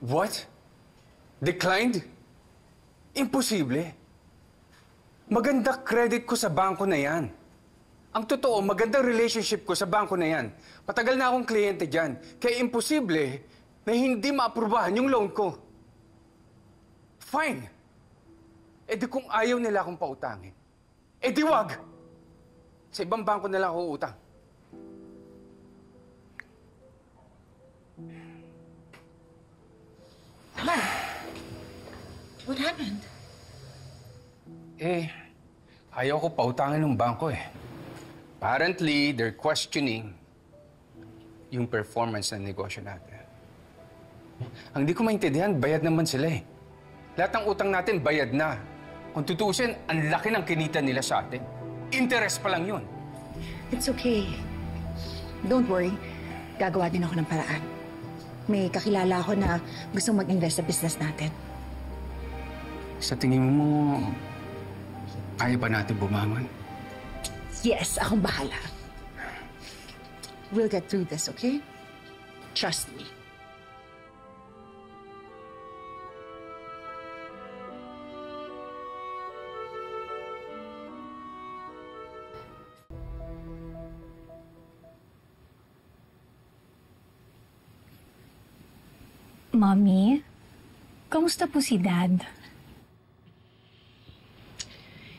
What? Declined? Imposible. Maganda credit ko sa bangko na yan. Ang totoo, magandang relationship ko sa bangko na yan. Patagal na akong kliyente dyan. Kaya imposible na hindi maaprubahan yung loan ko. Fine. E di kung ayaw nila akong pautangin, e di wag. Sa ibang bangko na lang ako utang. Man, what happened? Eh, ayaw ko pautangin ng bangko eh. Apparently, they're questioning yung performance ng negosyo natin. Ang di ko maintindihan, bayad naman sila eh. Lahat ng utang natin, bayad na. Kung tutuusin, ang laki ng kinita nila sa atin. Interest pa lang yun. It's okay. Don't worry. Gagawa din ako ng paraan. May kakilala ako na gustong mag-invest sa business natin. Sa tingin mo, kaya pa natin bumangon? Yes, akong bahala. We'll get through this, okay? Trust me. Mommy, kamusta po si Dad?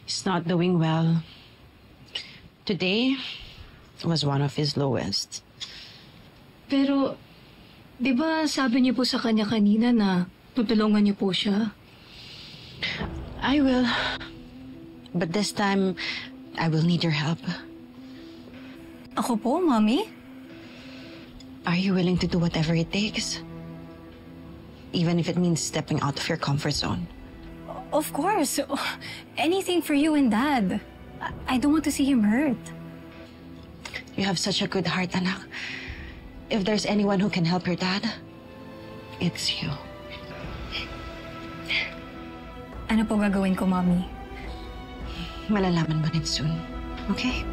He's not doing well. Today was one of his lowest. Pero, di ba sabi niyo po sa kanya kanina na tutulungan niyo po siya? I will. But this time, I will need your help. Ako po, Mommy? Are you willing to do whatever it takes? Even if it means stepping out of your comfort zone. Of course. Anything for you and Dad. I don't want to see him hurt. You have such a good heart, anak. If there's anyone who can help your dad, it's you. Ano po gagawin ko, Mommy? Malalaman mo rin soon. Okay?